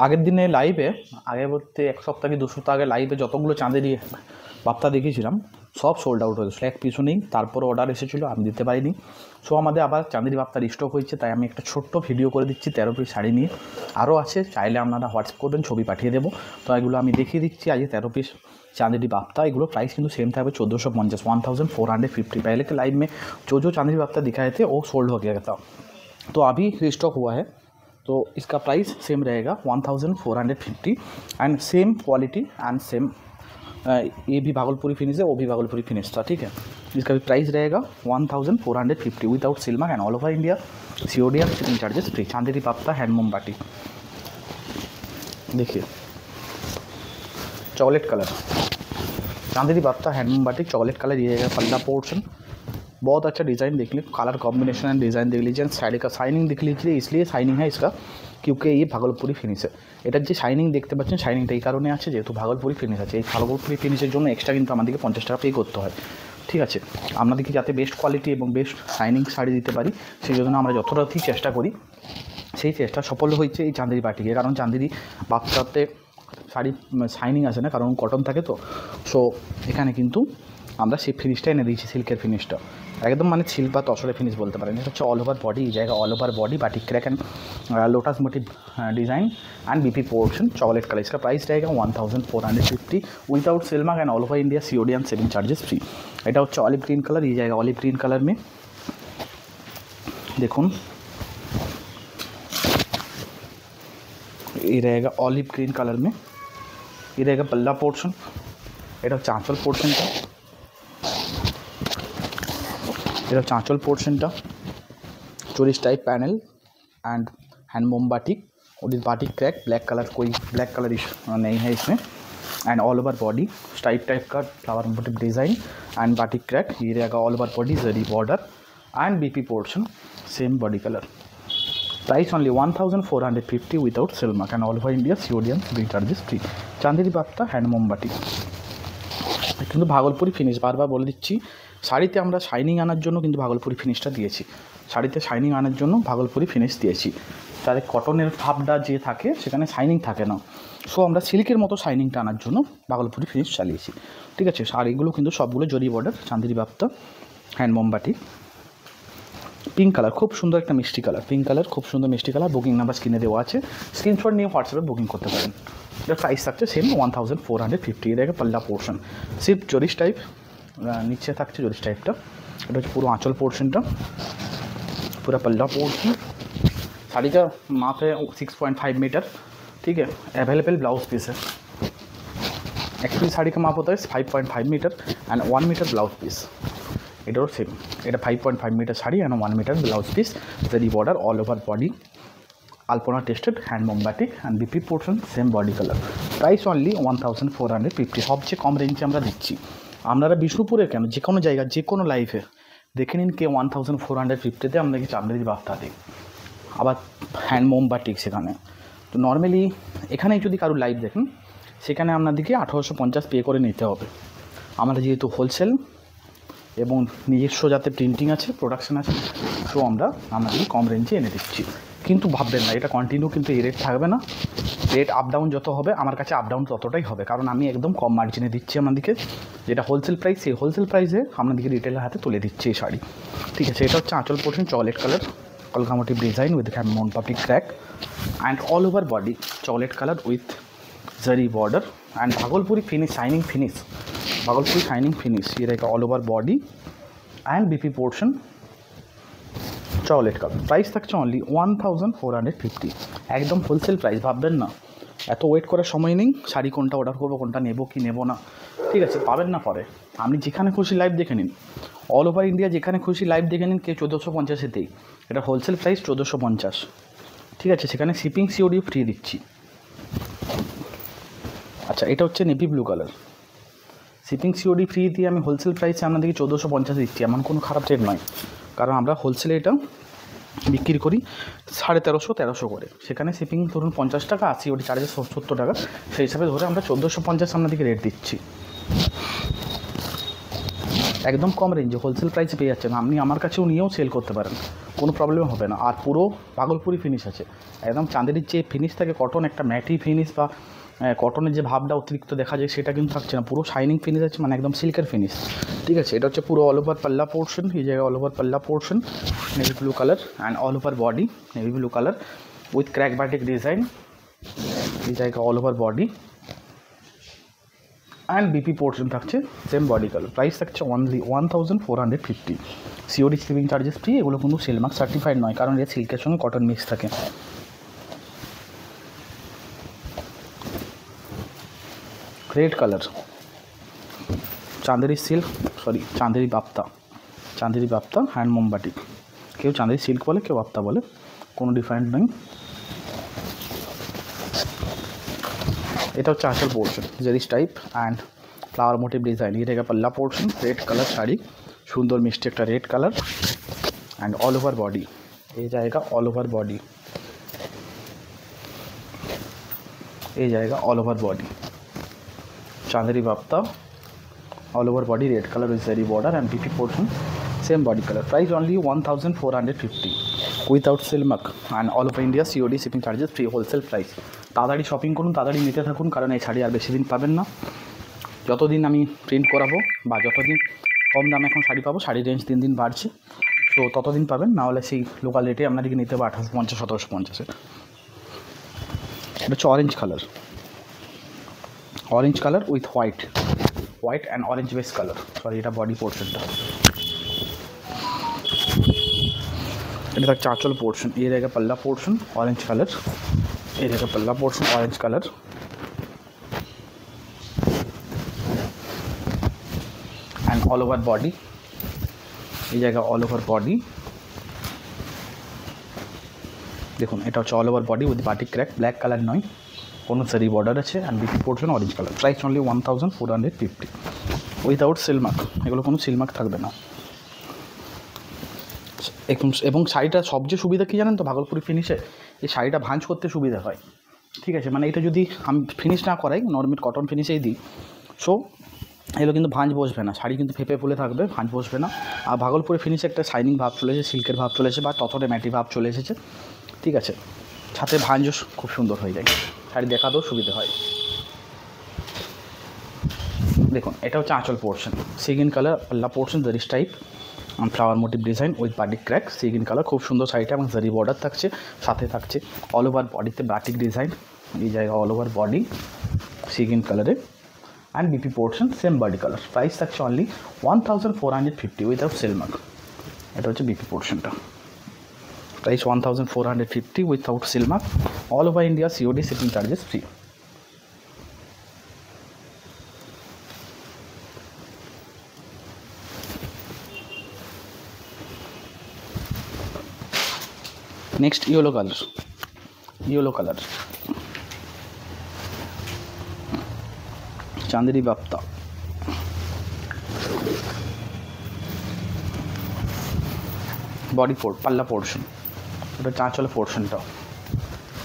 আগের দিনে লাইভে, আগে বলতে এক সপ্তাহ কি 2 সপ্তাহ আগে লাইভে যতগুলো চাঁদেরই বাপ্তা দেখিয়েছিলাম সব সোল্ড আউট হয়েছিল, এক পিছু নেই। তারপরে অর্ডার এসেছিলো, আমি দিতে পারিনি। সো আমাদের আবার চাঁদেরই বাপ্তার স্টক হয়েছে, তাই আমি একটা ছোট্ট ভিডিও করে দিচ্ছি 13 পিস শাড়ি নিয়ে। আরও আছে, চাইলে আপনারা হোয়াটসঅ্যাপ করবেন, ছবি পাঠিয়ে দেবো। তো এগুলো আমি দেখিয়ে দিচ্ছি। আজকে 13 পিস चांदेरी बाप्ता, एगुलो प्राइस किंतु सेम था 1450, 1450। पहले के लाइव में जो चांदेरी बाप्ता दिखाए थे वो सोल्ड हो गया था, तो अभी रिस्टॉक हुआ है। तो इसका प्राइस सेम रहेगा 1450 and same quality and same, ये भी भागलपुरी फिनिश है, वो भी भागलपुरी फिनिश था, ठीक है। इसका भी प्राइस रहेगा 1450 without silk and all over India, COD and shipping charges free. Chanderi बाप्ता हैंडलूम बाटी, देखिए चॉकलेट कलर, चांदेरी बाप्ता हैंडलूम बाटिक चॉकलेट कलर, ये है पल्ला पोर्शन। बहुत अच्छा डिज़ाइन देख लीजिए, कलर कॉम्बिनेशन एंड डिज़ाइन देख लीजिए, साड़ी का शाइनिंग देख लीजिए। इसलिए शाइनिंग है इसका क्योंकि ये भागलपुरी फिनिश है। এটার যে শাইনিং দেখতে পাচ্ছেন, শাইনিংটা এই কারণে আছে যেহেতু ভাগলপুরি ফিনিশ আছে। এই ভাগলপুরি ফিনিশের জন্য এক্সট্রা কিন্তু আমাদেরকে 50 টাকা পে করতে হয়, ঠিক আছে। আপনাদেরকে যাতে বেস্ট কোয়ালিটি এবং বেস্ট শাইনিং শাড়ি দিতে পারি, সেই জন্য আমরা যতটাই চেষ্টা করি, সেই চেষ্টা সফল হয়েছে এই চাঁদেরি বাটিকে। কারণ চাঁদেরি বাচ্চাতে শাড়ি শাইনিং আসে না, কারণ কটন থাকে তো। সো এখানে কিন্তু আমরা সেই ফিনিশটা এনে দিয়েছি, সিল্কের ফিনিশটা একদম, মানে সিল্ক বা তসরে ফিনিশ বলতে পারেন। এটা হচ্ছে অল ওভার বডি, এই জায়গা all over body batik crack and lotus motive design and BP portion chocolate colour. इसका प्राइस रहेगा 1450 without silk and all over India, COD and shipping charges free. এটা হচ্ছে অলিভ গ্রিন কালার, ये जाएगा olive green colour में, देखुन ये रहेगा ऑलिव ग्रीन कलर में। ये रहेगा पल्ला पोर्शन, এটা হচ্ছে আঁচল পোর্শনটা, এটা হচ্ছে আঁচল পোর্শনটা, चोरिस type panel and handloom batik, और इस बाटिक क्रैक ब्लैक कलर, कोई ब्लैक कलर नहीं है इसमें, and all over body stripe type का flower motif design and batik crack. ये रहेगा all over body zari border and BP portion, same body colour. Price only 1450 without silk and all over India, COD and shipping charges free. Chanderi बाप्ता handloom batik কিন্তু Bhagalpuri finish, বারবার বলে দিচ্ছি, শাড়িতে আমরা shining আনার জন্য কিন্তু ভাগলপুরি ফিনিশটা দিয়েছি। শাড়িতে শাইনিং আনার জন্য ভাগলপুরি ফিনিশ দিয়েছি, তাহলে কটনের ভাবটা যে থাকে সেখানে শাইনিং থাকে না। সো আমরা সিল্কের মতো শাইনিংটা আনার জন্য ভাগলপুরি ফিনিশ চালিয়েছি, ঠিক আছে। শাড়িগুলো কিন্তু সবগুলো জরি বর্ডার, চাঁদেরি বাপ্তা হ্যান্ডলুম বাটিক। পিঙ্ক কালার, খুব সুন্দর একটা মিষ্টি কালার, পিঙ্ক কালার খুব সুন্দর মিষ্টি কালার। বুকিং নাম্বার স্ক্রিনে দেওয়া আছে, স্ক্রিনশট নিয়ে হোয়াটসঅ্যাপে বুকিং করতে পারেন। এটার প্রাইস থাকছে সেম 1450। এর আগে পাল্লা পোর্শন সিপ জরিস টাইপ, নিচে থাকছে জরিস টাইপটা। এটা হচ্ছে পুরো আঁচল পোর্শনটা, पूरा पल्ला पोर्शन। साड़ी का माप है 6.5 मीटर, ठीक है। अवेलेबल ब्लाउज पीस है, एक्चुअली साड़ी का माप होता है 5.5 metre and 1 metre blouse piece. এটাও সেম, এটা 5.5 metre sari and 1 metre blouse piece, zari border, all over body, alpana tested, handloom batik and BP portion, same body colour. Price only 1450। সবচেয়ে কম রেঞ্জে আমরা দিচ্ছি। আপনারা বিষ্ণুপুরে কেন, যে কোনো জায়গা, যে কোনো লাইফে দেখে নিন কে 1450-তে আপনাকে চাঁদেরি বাপ্তা দিই, আবার হ্যান্ডলুম বাটিক সেখানে। তো নর্মালি এখানে যদি কারো লাইভ দেখেন, সেখানে আপনাদেরকে 1850 পে করে নিতে হবে। আমরা যেহেতু হোলসেল এবং নিজস্ব যাতে প্রিন্টিং আছে, প্রোডাকশন আছে, তো আমরা আপনাদেরকে কম রেঞ্জে এনে দিচ্ছি। কিন্তু ভাববেন না এটা কন্টিনিউ কিন্তু এই রেট থাকবে না, রেট আপ ডাউন যত হবে আমার কাছে আপ ডাউন ততটাই হবে, কারণ আমি একদম কম মার্জিনে দিচ্ছি আপনাদেরকে। যেটা হোলসেল প্রাইস, সেই হোলসেল প্রাইসে আপনাদেরকে রিটেলের হাতে তুলে দিচ্ছি এই শাড়ি, ঠিক আছে। এটা হচ্ছে আঁচল পোর্শন, চকলেট কালার, কলকা motif design with handloom batik crack and all over body chocolate colour with zari border and Bhagalpuri finish, shining finish, Bhagalpuri shining finish. ये रहेगा all over body and BP portion, chocolate का प्राइस तक only 1450, एकदम wholesale price. Bhaben ना এত wait করার সময় নেই, শাড়ি কোনটা অর্ডার করবো, কোনটা নেব কি নেব না, ঠিক আছে, পাবেন না পরে। আপনি যেখানে খুশি লাইভ দেখে নিন, অল ওভার ইন্ডিয়া যেখানে খুশি লাইভ দেখে নিন, কে 1450-তেই। এটা হোলসেল প্রাইস 1450, ঠিক আছে। সেখানে শিপিং COD ফ্রি দিচ্ছি। আচ্ছা, এটা হচ্ছে navy blue colour, shipping COD free দিয়ে আমি হোলসেল প্রাইসে আপনাদেরকে 1450 দিচ্ছি। এমন কোনো খারাপ রেট নয়, কারণ আমরা হোলসেলে এটা বিক্রি করি 1350 করে। সেখানে শিপিং ধরুন 50 টাকা, COD চার্জেস 70 টাকা, সেই হিসাবে ধরে আমরা 1450 আপনাদেরকে রেট দিচ্ছি। একদম কম রেঞ্জে হোলসেল প্রাইসে পেয়ে যাচ্ছেন, আপনি আমার কাছেও নিয়েও সেল করতে পারেন, কোনো প্রবলেম হবে না। আর পুরো ভাগলপুরি ফিনিশ আছে, একদম চাঁদেরির যে ফিনিশ থাকে কটন, একটা ম্যাটি ফিনিশ বা কটনের যে ভাবটা অতিরিক্ত দেখা যায় সেটা কিন্তু থাকছে না, পুরো শাইনিং ফিনিশ আছে, মানে একদম সিল্কের ফিনিশ। ঠিক আছে, এটা হচ্ছে পুরো অল ওভার পাল্লা পোর্শন, এই জায়গায় অল ওভার পাল্লা portion navy blue colour and all over body navy blue colour with crack batik design, এই জায়গা all over body and BP portion থাকছে সেম বডি কালার। প্রাইস থাকছে only 1450। COD shipping charges free. এগুলো কিন্তু সেলমার্ক certified নয়, কারণ এর সিল্কের সঙ্গে কটন মিক্স থাকে। Red colour চাঁদেরি silk, চাঁদেরি Bapta hand মোমবাটি, কেউ চাঁদেরি সিল্ক বলে, কেউ বাপ্তা বলে, কোনো ডিফারেন্ট নেই। এটা হচ্ছে আঁচল পোর্শন, জেরিস type and flower motif design. এই জায়গা পাল্লা পোর্শন, রেড কালার শাড়ি, সুন্দর মিষ্টি একটা red colour and all over body, এই জায়গা অল ওভার বডি, এই জায়গা অল ওভার বডি চাঁদেরি বাপ্তা, all over body red colour with zari border and BP portion same body colour. Price only 1450 without silk mark and all over India COD shipping charges free, wholesale price. তাড়াতাড়ি shopping করুন, তাড়াতাড়ি নিতে থাকুন, কারণ এই শাড়ি আর বেশি দিন পাবেন না। যতদিন আমি প্রিন্ট করাবো বা যতদিন কম দামে এখন শাড়ি পাবো, শাড়ির রেঞ্জ দিন দিন বাড়ছে, সো ততদিন পাবেন, নাহলে সেই লোকাল রেটে আপনাদেরকে নিতে হবে 1850 1750। এটা হচ্ছে orange colour with white and orange base colour, এটা বডি পোর্শনটা। এটা থাকছে আঁচল পোর্শন, এই জায়গা পাল্লা পোর্শন অরেঞ্জ কালার, এই জায়গা পাল্লা portion orange colour and all over body, এই জায়গা অল ওভার বডি। দেখুন এটা হচ্ছে all over body with batik crack, black colour নয়, কোনো সারি বর্ডার আছে and BP portion orange colour. Price only 1450 without Silk Mark, এগুলো কোনো সিলমার্ক থাকবে না। এবং শাড়িটা সবচেয়ে সুবিধা কী জানেন তো, ভাগলপুরি ফিনিশে এই শাড়িটা ভাঁজ করতে সুবিধা হয়। ঠিক আছে, মানে এটা যদি আমি ফিনিশ না করাই, নর্মাল কটন ফিনিশেই দিই, সো এগুলো কিন্তু ভাঁজ বসবে না, শাড়ি কিন্তু ফেপে ফুলে থাকবে, ভাঁজ বসবে না। আর ভাগলপুরি ফিনিশে একটা শাইনিং ভাব চলে এসেছে, সিল্কের ভাব চলে এসেছে বা ততটা ম্যাটি ভাব চলে এসেছে। ঠিক আছে, সাথে ভাঁজও খুব সুন্দর হয়ে যায়, শাড়ি দেখাতেও সুবিধা হয়। দেখুন এটা হচ্ছে আঁচল পোর্শন, সিগিন কালার পাল্লা পোর্শন জেরিস type flower motif design with batik crack, sea green colour, খুব সুন্দর শাড়িটা এবং জারি বর্ডার থাকছে, সাথে থাকছে অল ওভার বডিতে বাটিক ডিজাইন, এই জায়গা অল ওভার বডি সিগিন কালারে and BP portion same body colour. Price থাকছে অনলি 1450 উইথাউট সিলমার্ক। এটা হচ্ছে বিপি পোর্শনটা, price 1450 without silk mark, all over India COD shipping charges free. Next yellow colour চাঁদেরি Bapta, body পাল্লা portion, এটা হচ্ছে আঁচলের পোর্শনটা,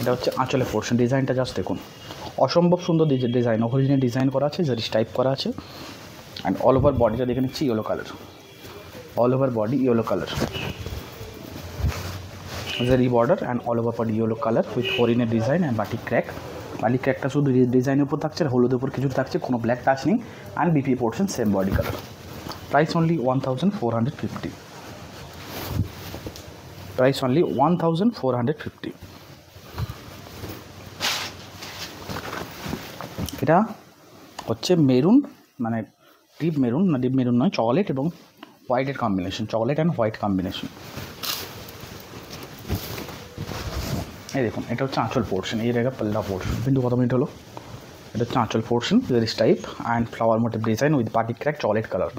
এটা হচ্ছে আঁচলের পোর্শন। ডিজাইনটা জাস্ট দেখুন, অসম্ভব সুন্দর ডিজাইন, অরিজিনাল ডিজাইন করা আছে, জারিস টাইপ করা আছে অ্যান্ড অল ওভার বডিটা দেখে নিচ্ছি yellow colour, all over body yellow colour, zari border and all over body yellow colour with হরিণের design and batik crack. Batik ক্র্যাকটা শুধু ডিজাইনের উপর থাকছে, আর হলুদের উপর কিছু থাকছে, কোনো ব্ল্যাক টাচ নেই and BP portion same body colour. Price only 1450, price only 1450। এটা হচ্ছে মেরুন, মানে ডিপ মেরুন নয়, চকলেট এবং হোয়াইটের combination, chocolate and white combination. এই দেখুন এটা হচ্ছে আঁচল পোর্শন, এই জায়গা পাল্লা পোর্শন। কিন্তু কত মিনিট হলো? এটা হচ্ছে আঁচল পোর্শন, জেরিস type and flower motif design with batik crack, chocolate colour,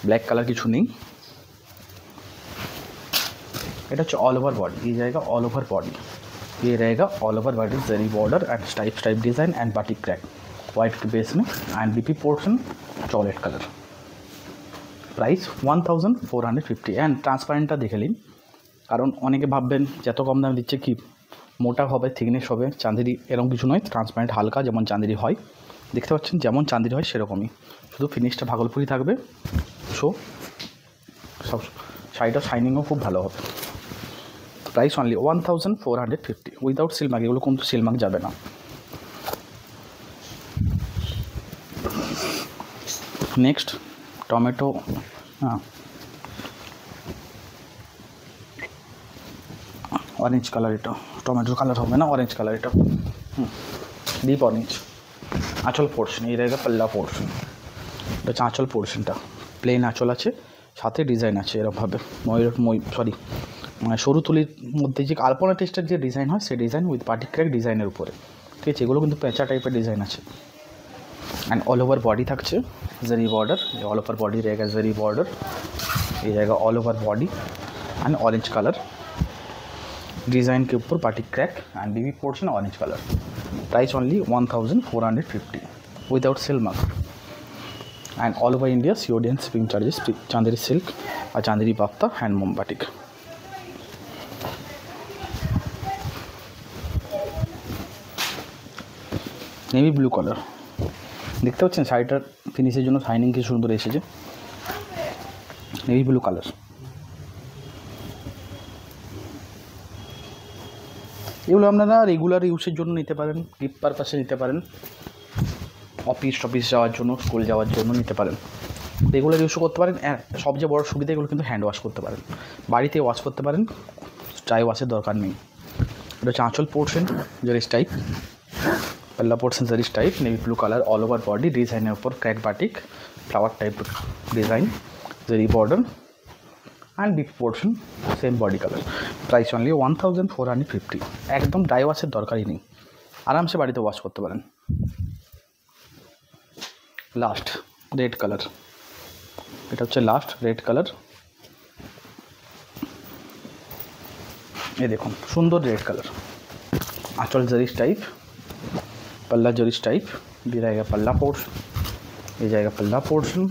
black colour কিছু নেই। এটা হচ্ছে অল ওভার বডি, এই জায়গা অল ওভার বডি, ये रहेगा all over body zari border and stripe design and batik crack white के बेस में and BP portion chocolate colour. Price 1450 and ट्रांसपारेंटा देखे निन कारण अनेके भाबबेन जत कम दामे दिच्छे कि मोटा होबे थिकनेस होबे चाँदेरी एरकम किछु नय ट्रांसपारेंट हालका जेमन चाँदेरी हय देखते पाच्छेन जेमन चाँदेरी हय सेरकमई शुधु फिनिशटा भागलपुरी थाकबे সো সব শাড়িটা শাইনিংও খুব ভালো হবে। প্রাইস অনলি 1450 উইদাউট সিলমার্ক, এগুলো কিন্তু সিলমার্ক যাবে না। নেক্সট টমেটো, হ্যাঁ অরেঞ্জ কালার, এটা টমেটো কালার হবে না, অরেঞ্জ কালার এটা, ডিপ অরেঞ্জ। আঁচল পোর্শন, এই জায়গা পাল্লা পোর্শন, এটা হচ্ছে আঁচল পোর্শনটা। প্লেন আঁচল আছে, সাথে ডিজাইন আছে এরকমভাবে মানে সরু তুলির মধ্যে যে আলপনা টেস্টের যে ডিজাইন হয় সেই ডিজাইন উইথ বাটিক ক্র্যাক ডিজাইনের উপরে, ঠিক আছে। এগুলো কিন্তু পেঁচা টাইপের ডিজাইন আছে। অ্যান্ড অল ওভার বডি থাকছে জারি বর্ডার, অল ওভার বডি रहेगा জারি বর্ডার, ये रहेगा all over body and orange colour design के ऊपर batik crack and BP portion orange colour. Price only 1450 without silk mark and all over India COD and shipping charges free. Chanderi silk और चांदेरी बाफ्ता handloom batik. Navy blue colour देखते पाচ্ছেন শাড়িটার ফিনিশের জন্য shining কি সুন্দর এসেছে। নেভি ব্লু কালার, এগুলো আপনারা রেগুলার ইউজের জন্য নিতে পারেন, গিফট পারপাসে নিতে পারেন, অফিস যাওয়ার জন্য, স্কুল যাওয়ার জন্য নিতে পারেন, রেগুলার ইউজও করতে পারেন। সবচেয়ে বড় সুবিধা এগুলো কিন্তু হ্যান্ড ওয়াশ করতে পারেন, বাড়িতে ওয়াশ করতে পারেন, ড্রাই ওয়াশের দরকার নেই। এটা হচ্ছে আঁচল পোর্শন জারিস টাইপ, पल्ला पोर्शन जरीस type, navy blue colour, all over body design ऊपर crack batik flower type design, zari border and big portion same body colour. Price only 1450। एकदम ड्राई वाशर दरकार ही नहीं, आराम से बाड़ी वाश करते पारेन। लास्ट रेड कलर, এটা হচ্ছে লাস্ট রেড কালার। ये देखুন সুন্দর রেড কালার, আঁচল জরিস টাইপ, पल्ला जरीस टाइप, ये रहेगा पल्ला पोर्शन, ये जाएगा पल्ला पोर्शन।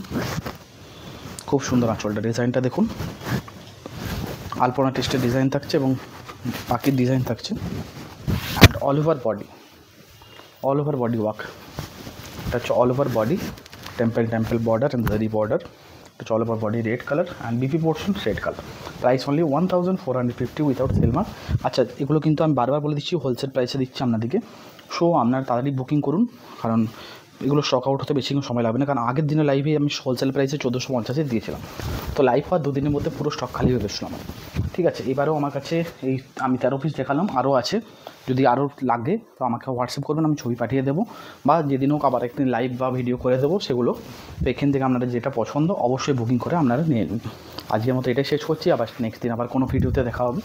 खूब सुंदर आँचलटा डिजाइनটা দেখুন, আলপনা টেস্টের ডিজাইন থাকছে এবং পাখির ডিজাইন থাকছে। And all over body work, এটা হচ্ছে all over body temple border and zari border. এটা হচ্ছে all over body red colour and BP portion red colour. Price only 1450 without sale mark. আচ্ছা, এগুলো কিন্তু আমি বারবার বলে দিচ্ছি হোলসেল প্রাইসে দিচ্ছি আপনাদেরকে। সো আপনারা তাড়াতাড়ি বুকিং করুন, কারণ এগুলো স্টক আউট হতে বেশি সময় লাগবে না। কারণ আগের দিনে লাইভে আমি হোলসেল প্রাইসে 1450 দিয়েছিলাম, তো লাইভ হওয়ার দুদিনের মধ্যে পুরো স্টক খালি হয়ে গেছিলো আমার, ঠিক আছে। এবারেও আমার কাছে এই আমি 13 পিস দেখালাম, আরও আছে, যদি আরও লাগে তো আমাকে হোয়াটসঅ্যাপ করবেন, আমি ছবি পাঠিয়ে দেবো, বা যেদিন হোক আবার একদিন লাইভ বা ভিডিও করে দেবো সেগুলো। তো এখান থেকে আপনাদের যেটা পছন্দ অবশ্যই বুকিং করে আপনারা নিয়ে নেবেন। আজকের মতো এটাই শেষ করছি, আবার নেক্সট দিন আবার কোনো ভিডিওতে দেখা হবে।